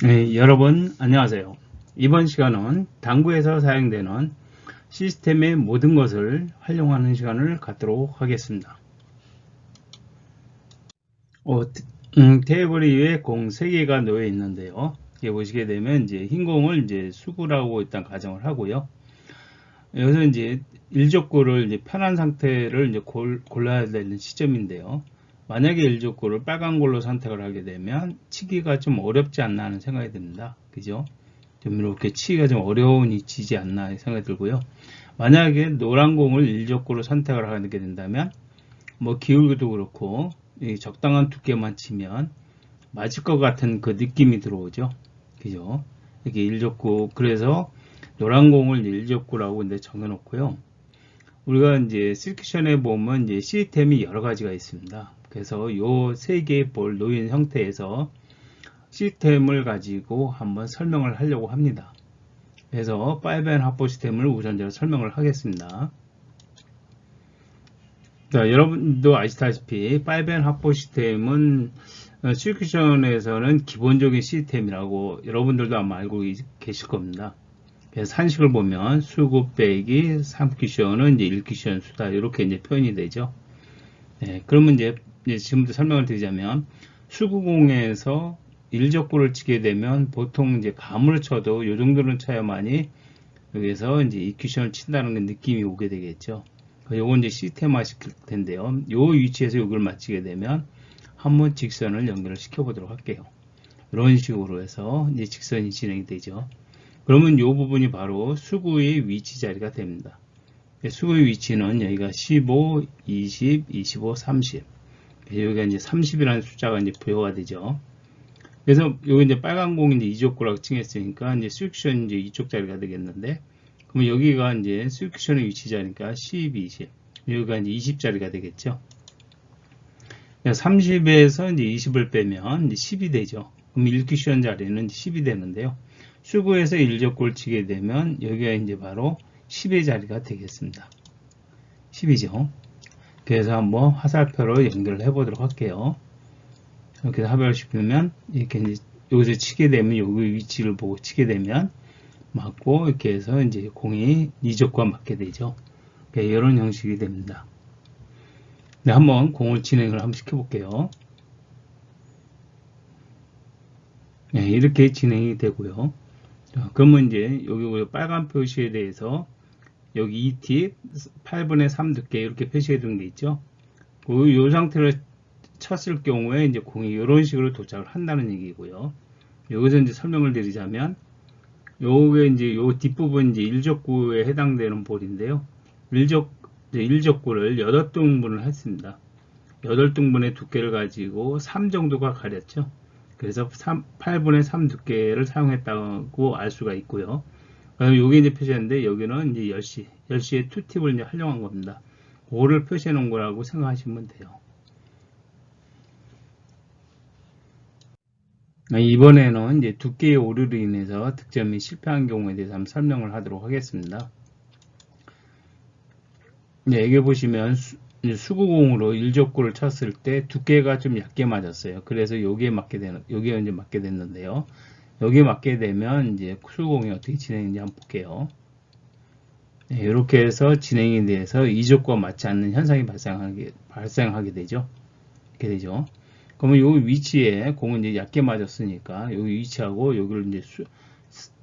네, 여러분 안녕하세요. 이번 시간은 당구에서 사용되는 시스템의 모든 것을 활용하는 시간을 갖도록 하겠습니다. 테이블 위에 공 3개가 놓여 있는데요. 여기 보시게 되면 이제 흰 공을 이제 수구라고 일단 가정을 하고요. 여기서 이제 일족구를 이제 편한 상태를 이제 골라야 되는 시점인데요. 만약에 일족구를 빨간 걸로 선택을 하게 되면 치기가 좀 어렵지 않나 하는 생각이 듭니다. 그죠? 좀 이렇게 치기가 좀 어려운 위치지 않나 생각이 들고요. 만약에 노란 공을 일족구로 선택을 하게 된다면 뭐 기울기도 그렇고 적당한 두께만 치면 맞을 것 같은 그 느낌이 들어오죠. 그죠? 이게 일족구, 그래서 노란 공을 일족구라고 이제 정해놓고요. 우리가 이제 시큐션에 보면 이제 시스템이 여러 가지가 있습니다. 그래서 요 세 개의 볼 놓인 형태에서 시스템을 가지고 한번 설명을 하려고 합니다. 그래서 5N 합보 시스템을 우선적으로 설명을 하겠습니다. 자, 여러분도 아시다시피 5N 합보 시스템은 시큐션에서는 기본적인 시스템이라고 여러분들도 아마 알고 계실 겁니다. 그래서 산식을 보면 수구 빼기 3쿠션은 이제 1쿠션 수다 이렇게 이제 표현이 되죠. 네, 그러면 이제 지금부터 설명을 드리자면 수구공에서 일적구를 치게 되면 보통 이제 가물을 쳐도 요 정도는 쳐야만이 여기서 이제 2쿠션을 친다는 느낌이 오게 되겠죠. 요건 이제 시스템화 시킬 텐데요. 요 위치에서 이걸 맞추게 되면 한번 직선을 연결을 시켜 보도록 할게요. 이런 식으로 해서 이제 직선이 진행이 되죠. 그러면 이 부분이 바로 수구의 위치 자리가 됩니다. 수구의 위치는 여기가 15, 20, 25, 30. 여기가 이제 30이라는 숫자가 이제 부여가 되죠. 그래서 여기 이제 빨간 공이 이제 이족구라고 칭했으니까 이제 수익션 이제 이쪽 자리가 되겠는데, 그러면 여기가 이제 수익션의 위치 자리니까 10, 20. 여기가 이제 20 자리가 되겠죠. 30에서 이제 20을 빼면 이제 10이 되죠. 그럼 1쿠션 자리는 10이 되는데요. 수구에서 1적구를 치게 되면 여기가 이제 바로 10의 자리가 되겠습니다. 10이죠. 그래서 한번 화살표로 연결을 해 보도록 할게요. 이렇게 합을 시키면 이렇게 이제 여기서 치게 되면 여기 위치를 보고 치게 되면 맞고 이렇게 해서 이제 공이 이적과 맞게 되죠. 이런 형식이 됩니다. 네, 한번 공을 진행을 한번 시켜볼게요. 네, 이렇게 진행이 되고요. 그러면 이제 여기 빨간 표시에 대해서 여기 2팁 8분의 3 두께 이렇게 표시해 둔 게 있죠. 이 상태로 쳤을 경우에 이제 공이 이런 식으로 도착을 한다는 얘기고요. 여기서 이제 설명을 드리자면 요게 이제 요 뒷부분 이제 일적구에 해당되는 볼인데요. 일적구를 8등분을 했습니다. 8등분의 두께를 가지고 3 정도가 가렸죠. 그래서 8분의 3 두께를 사용했다고 알 수가 있고요. 여기 이제 표시했는데 여기는 이제 10시에 2팁을 이제 활용한 겁니다. 5를 표시해 놓은 거라고 생각하시면 돼요. 이번에는 이제 두께의 오류로 인해서 득점이 실패한 경우에 대해서 한번 설명을 하도록 하겠습니다. 여기 보시면 수구공으로 일족구를 쳤을 때 두께가 좀 얇게 맞았어요. 그래서 여기에 이제 맞게 됐는데요. 여기에 맞게 되면 이제 수구공이 어떻게 진행되는지 한번 볼게요. 네, 이렇게 해서 진행에 대해서 이족과 맞지 않는 현상이 발생하게 되죠. 이렇게 되죠. 그러면 이 위치에 공은 이제 얇게 맞았으니까 여기 위치하고 여기를 이제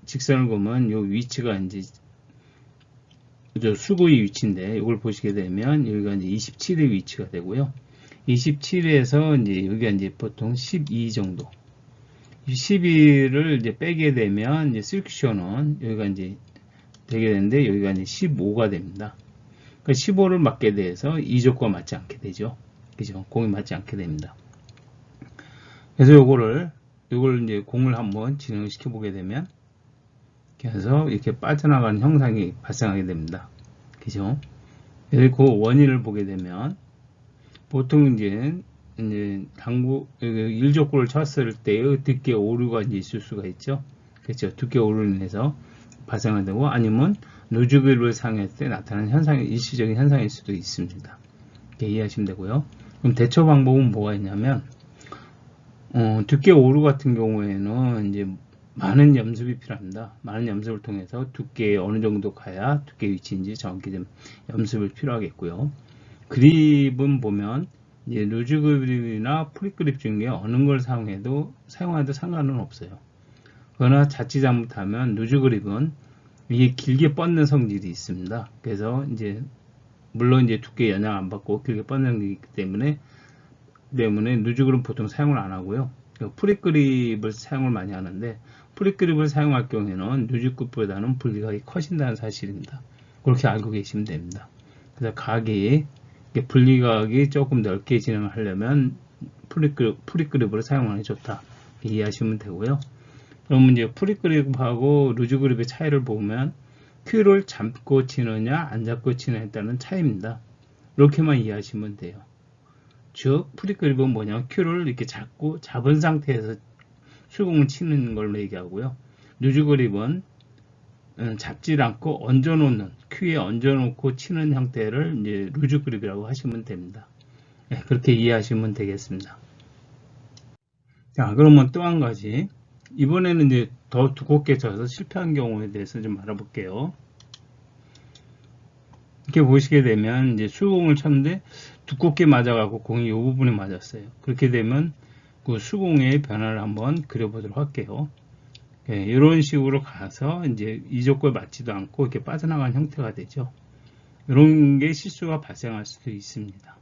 직선을 그으면 이 위치가 이제 수구의 위치인데 이걸 보시게 되면 여기가 이제 27의 위치가 되고요. 27에서 이제 여기가 이제 보통 12 정도. 12를 이제 빼게 되면 이제 시큐션은 여기가 이제 되게 되는데 여기가 이제 15가 됩니다. 그러니까 15를 맞게 돼서 이족과 맞지 않게 되죠. 그죠? 공이 맞지 않게 됩니다. 그래서 이걸 이제 공을 한번 진행을 시켜 보게 되면 그래서 이렇게 빠져나가는 형상이 발생하게 됩니다. 그죠? 그래서 그 원인을 보게 되면 보통 이제 일족구를 쳤을 때의 두께 오류가 이제 있을 수가 있죠. 그렇죠? 두께 오류로 인해서 발생이 되고 아니면 누주기를 사용했을 때 나타나는 현상이 일시적인 현상일 수도 있습니다. 이렇게 이해하시면 되고요. 그럼 대처 방법은 뭐가 있냐면 두께 오류 같은 경우에는 이제 많은 염습이 필요합니다. 많은 염습을 통해서 두께에 어느 정도 가야 두께 위치인지 정확히 좀 염습을 필요하겠고요. 그립은 보면 이제 루즈 그립이나 프리 그립 중에 어느 걸 사용해도 상관은 없어요. 그러나 자칫 잘못하면 루즈 그립은 이게 길게 뻗는 성질이 있습니다. 그래서 이제 물론 이제 두께 영향 안 받고 길게 뻗는 게 있기 때문에 루즈 그립은 보통 사용을 안 하고요. 프리 그립을 사용을 많이 하는데 프리 그립을 사용할 경우에는 루즈 그립보다는 분리각이 커진다는 사실입니다. 그렇게 알고 계시면 됩니다. 그래서 각이 분리각이 조금 넓게 진행을 하려면 프리 그립으로 사용하는 게 좋다. 이해하시면 되고요. 그러면 이제 프리 그립하고 루즈 그립의 차이를 보면 큐를 잡고 치느냐 안 잡고 치느냐에 따른 차이입니다. 이렇게만 이해하시면 돼요. 즉 프리 그립은 뭐냐, 큐를 이렇게 잡은 상태에서 수공을 치는 걸로 얘기하고요. 루즈 그립은 잡질 않고 얹어놓는, 큐에 얹어놓고 치는 형태를 이제 루즈 그립이라고 하시면 됩니다. 네, 그렇게 이해하시면 되겠습니다. 자, 그러면 또 한 가지, 이번에는 이제 더 두껍게 쳐서 실패한 경우에 대해서 좀 알아볼게요. 이렇게 보시게 되면 이제 수공을 쳤는데 두껍게 맞아갖고 공이 이 부분에 맞았어요. 그렇게 되면 그 수공의 변화를 한번 그려보도록 할게요. 네, 이런 식으로 가서 이제 이 조건에 맞지도 않고 이렇게 빠져나간 형태가 되죠. 이런 게 실수가 발생할 수도 있습니다.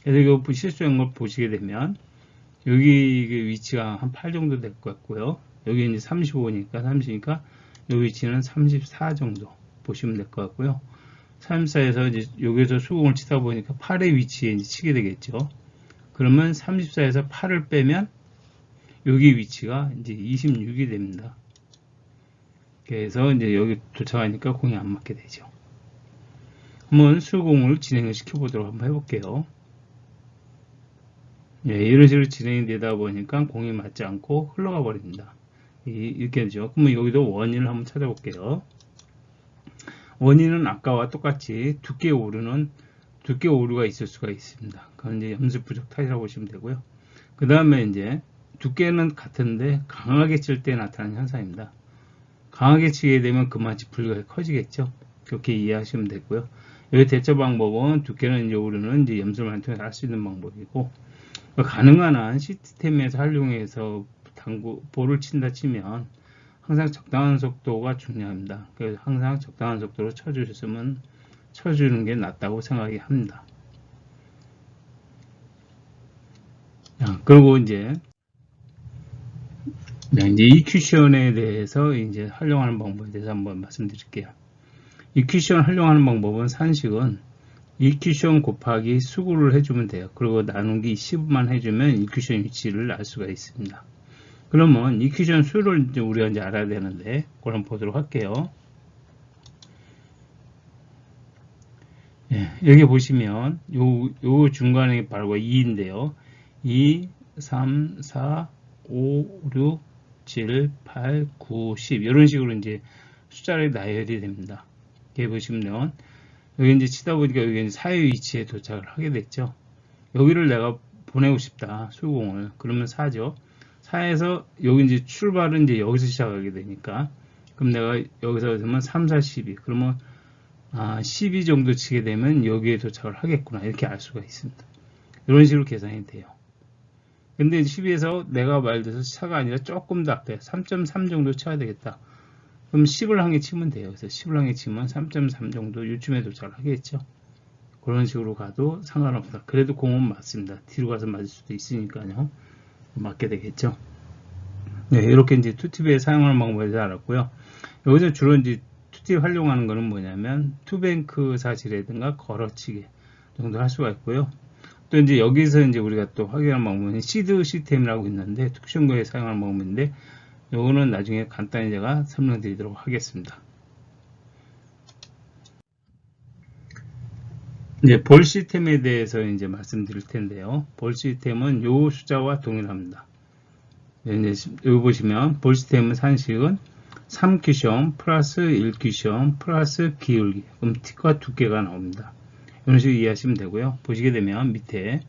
그래서 이 실수한 걸 보시게 되면 여기 위치가 한 8 정도 될 것 같고요. 여기 이제 35니까 이 위치는 34 정도 보시면 될 것 같고요. 34에서 이제 여기서 수공을 치다 보니까 8의 위치에 이제 치게 되겠죠. 그러면 34에서 8을 빼면 여기 위치가 이제 26이 됩니다. 그래서 이제 여기 도착하니까 공이 안 맞게 되죠. 한번 수공을 진행을 시켜보도록 한번 해볼게요. 예, 이런 식으로 진행이 되다 보니까 공이 맞지 않고 흘러가 버립니다. 이렇게 되죠. 그러면 여기도 원인을 한번 찾아볼게요. 원인은 아까와 똑같이 두께 오류가 있을 수가 있습니다. 그건 이제 염습 부족 탓이라고 보시면 되고요. 그 다음에 이제 두께는 같은데 강하게 칠 때 나타나는 현상입니다. 강하게 치게 되면 그만치 분리가 커지겠죠. 그렇게 이해하시면 되고요. 여기 대처 방법은 두께는 이제 오류는 이제 염습을 통해서 할 수 있는 방법이고, 가능한 한 시스템에서 활용해서 볼을 친다 치면 항상 적당한 속도가 중요합니다. 그래서 항상 적당한 속도로 쳐주는 게 낫다고 생각이 합니다. 그리고 이제 이큐션에 대해서 이제 활용하는 방법에 대해서 한번 말씀드릴게요. 이큐션 활용하는 방법은 산식은 이큐션 곱하기 수구를 해주면 돼요. 그리고 나누기 10만 해주면 이큐션 위치를 알 수가 있습니다. 그러면 이큐션 수를 이제 우리가 이제 알아야 되는데, 그럼 보도록 할게요. 예, 여기 보시면 요 중간에 바로 2인데요. 2, 3, 4, 5, 6, 7, 8, 9, 10 이런 식으로 이제 숫자를 나열이 됩니다. 여기 보시면 여기 이제 치다 보니까 여기 이제 4의 위치에 도착을 하게 됐죠. 여기를 내가 보내고 싶다, 수공을. 그러면 4죠. 4에서 여기 이제 출발은 이제 여기서 시작하게 되니까, 그럼 내가 여기서 되면 3, 4, 12. 그러면 12 정도 치게 되면 여기에 도착을 하겠구나, 이렇게 알 수가 있습니다. 이런 식으로 계산이 돼요. 근데 12에서 내가 말대로 4가 아니라 조금 더 앞에 3.3 정도 쳐야 되겠다. 그럼 10을 한 개 치면 돼요. 그래서 10을 한 개 치면 3.3 정도 요쯤에 도착을 하겠죠. 그런 식으로 가도 상관없다. 그래도 공은 맞습니다. 뒤로 가서 맞을 수도 있으니까요. 맞게 되겠죠. 네, 이렇게 이제 투팁에 사용하는 방법에 대해서 알았고요. 여기서 주로 이제 투팁 활용하는 거는 뭐냐면 투뱅크 사실이라든가 걸어치기 정도 할 수가 있고요. 또 이제 여기서 이제 우리가 또 확인하는 방법은 시드 시스템이라고 있는데, 특수연구에 사용하는 방법인데, 요거는 나중에 간단히 제가 설명드리도록 하겠습니다. 이제 볼 시스템에 대해서 이제 말씀드릴 텐데요. 볼 시스템은 요 숫자와 동일합니다. 이제 여기 보시면 볼 시스템은 산식은 3큐션 플러스 1큐션 플러스 기울기, 그럼 T과 두께가 나옵니다. 이런 식으로 이해하시면 되고요. 보시게 되면 밑에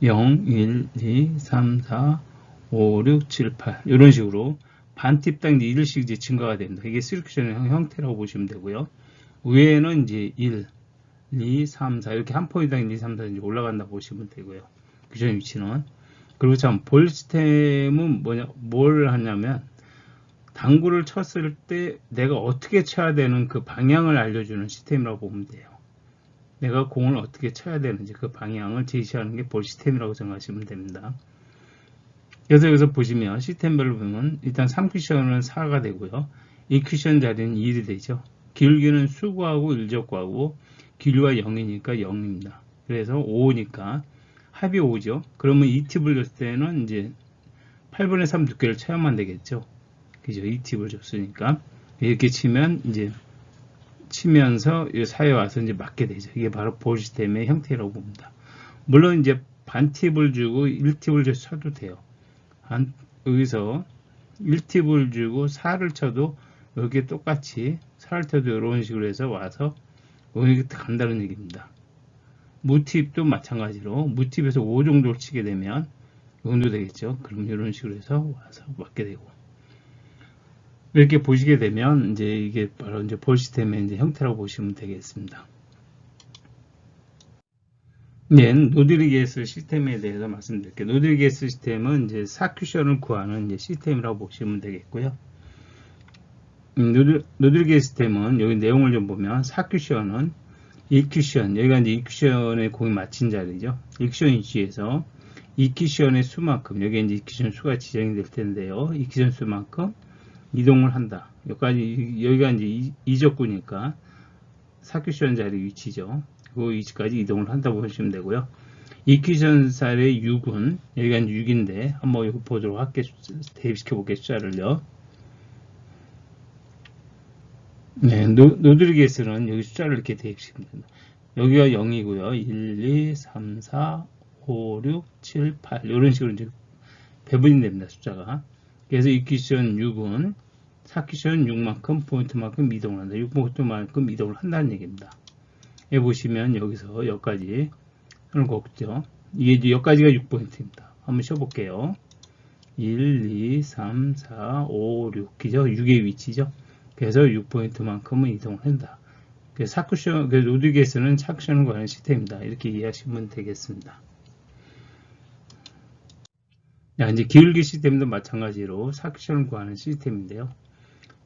0, 1, 2, 3, 4, 5, 6, 7, 8 이런 식으로 반팁당 1씩 이제 증가가 됩니다. 이게 시큐션의 형태라고 보시면 되고요. 위에는 이제 1, 2, 3, 4 이렇게 한 포인트당 1, 2, 3, 4 이제 올라간다 보시면 되고요. 규정 위치는. 그리고 참 볼 시스템은 뭘 하냐면 당구를 쳤을 때 내가 어떻게 쳐야 되는 그 방향을 알려주는 시스템이라고 보면 돼요. 내가 공을 어떻게 쳐야 되는지 그 방향을 제시하는 게 볼 시스템이라고 생각하시면 됩니다. 그래서 여기서 보시면 시스템별로 보면 일단 3쿠션은 4가 되고요. 2쿠션 자리는 1이 되죠. 기울기는 수구하고 일적구하고 기울기가 0이니까 0입니다. 그래서 5니까 합이 5죠. 그러면 2팁을 줬을 때는 이제 8분의 3 두께를 쳐야만 되겠죠. 그죠? 2팁을 줬으니까. 이렇게 치면 이제 치면서 이 사이에 와서 이제 맞게 되죠. 이게 바로 볼 시스템의 형태라고 봅니다. 물론 이제 반팁을 주고 1팁을 줘서 쳐도 돼요. 여기서 1팁을 주고 4를 쳐도 여기에 똑같이 4를 쳐도 이런 식으로 해서 와서 여기 간다는 얘기입니다. 무팁도 마찬가지로 무팁에서 5 정도를 치게 되면 이 정도 되겠죠. 그럼 이런 식으로 해서 와서 맞게 되고 이렇게 보시게 되면 이제 이게 바로 이제 볼 시스템의 이제 형태라고 보시면 되겠습니다. 네, 노드리게스 시스템에 대해서 말씀드릴게요. 노드리게스 시스템은 이제 사큐션을 구하는 이제 시스템이라고 보시면 되겠고요. 노드리게스 시스템은 여기 내용을 좀 보면 사큐션은 1쿠션, 여기가 이제 2쿠션의 공이 맞힌 자리죠. 1쿠션 위치에서 2쿠션의 수만큼, 여기 이제 2쿠션 수가 지정이 될 텐데요. 2쿠션 수만큼 이동을 한다. 여기가 이제 이적구니까 4쿠션 자리 위치죠. 그 위치까지 이동을 한다고 보시면 되고요. 2쿠션 쌀의 6은, 여기가 이제 6인데, 한번 이거 보도록 할게요. 대입시켜 볼게요. 숫자를요. 네, 노드리게스는 여기 숫자를 이렇게 대입시키면 됩니다. 여기가 0이고요. 1, 2, 3, 4, 5, 6, 7, 8 이런 식으로 이제 배분이 됩니다. 숫자가. 그래서 2쿠션 6은 4쿠션 6만큼 포인트만큼 이동을 한다. 6포인트만큼 이동을 한다는 얘기입니다. 여기 보시면 여기서 여기까지 하는 거겠죠. 이게 이제 여기까지가 6포인트입니다. 한번 쉬어볼게요. 1, 2, 3, 4, 5, 6. 그죠? 6의 위치죠. 그래서 6포인트만큼은 이동을 한다. 그래서 노드리게스는 4쿠션을 구하는 시스템입니다. 이렇게 이해하시면 되겠습니다. 자, 이제 기울기 시스템도 마찬가지로 4쿠션을 구하는 시스템인데요.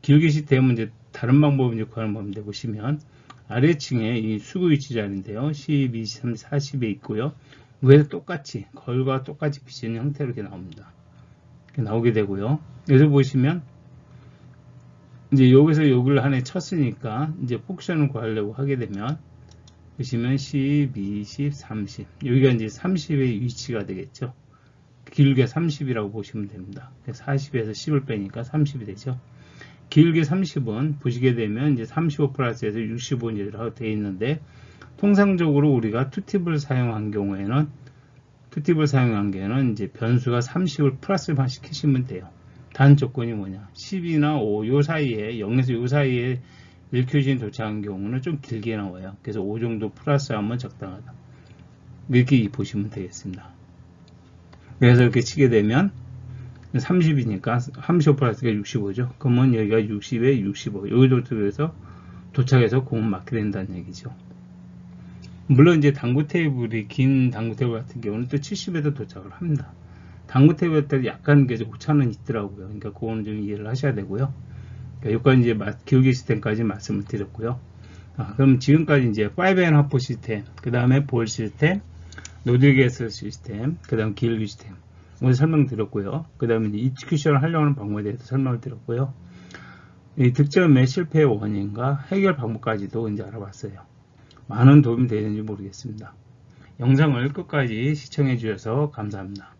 기울기 시스템은 이제 다른 방법을 이제 구하는 방법인데 보시면 아래층에 이 수구 위치 자리인데요. 10, 20, 30, 40에 있고요. 위에서 똑같이 거울과 똑같이 비치는 형태로 이렇게 나옵니다. 이렇게 나오게 되고요. 여기서 보시면 이제 여기서 여기를 하나 쳤으니까 이제 폭션을 구하려고 하게 되면 보시면 10, 20, 30 여기가 이제 30의 위치가 되겠죠. 길게 30이라고 보시면 됩니다. 40에서 10을 빼니까 30이 되죠. 길게 30은 보시게 되면 이제 35 플러스에서 65라고 되어 있는데 통상적으로 우리가 투팁을 사용한 경우에는 이제 변수가 30을 플러스만 시키시면 돼요. 단 조건이 뭐냐? 10이나 5 요 사이에 0에서 요 사이에 1큐션이 도착한 경우는 좀 길게 나와요. 그래서 5 정도 플러스하면 적당하다. 이렇게 보시면 되겠습니다. 그래서 이렇게 치게 되면 30이니까 35 플러스가 65죠. 그러면 여기가 60에 65. 여기 정도에서 도착해서 공을 맞게 된다는 얘기죠. 물론 이제 당구 테이블이 긴 당구 테이블 같은 경우는 또 70에도 도착을 합니다. 당구 테이블 때 약간 오차는 있더라고요. 그러니까 그거는 좀 이해를 하셔야 되고요. 그러니까 여기까지 이제 기울기 시스템까지 말씀을 드렸고요. 그럼 지금까지 이제 5N 합보 시스템, 그 다음에 볼 시스템, 노드리게스 시스템, 그 다음 기울기 시스템 오늘 설명드렸고요. 그 다음에 이큐션을 하려고 하는 방법에 대해서 설명을 드렸고요. 이 득점의 실패의 원인과 해결 방법까지도 이제 알아봤어요. 많은 도움이 되는지 모르겠습니다. 영상을 끝까지 시청해 주셔서 감사합니다.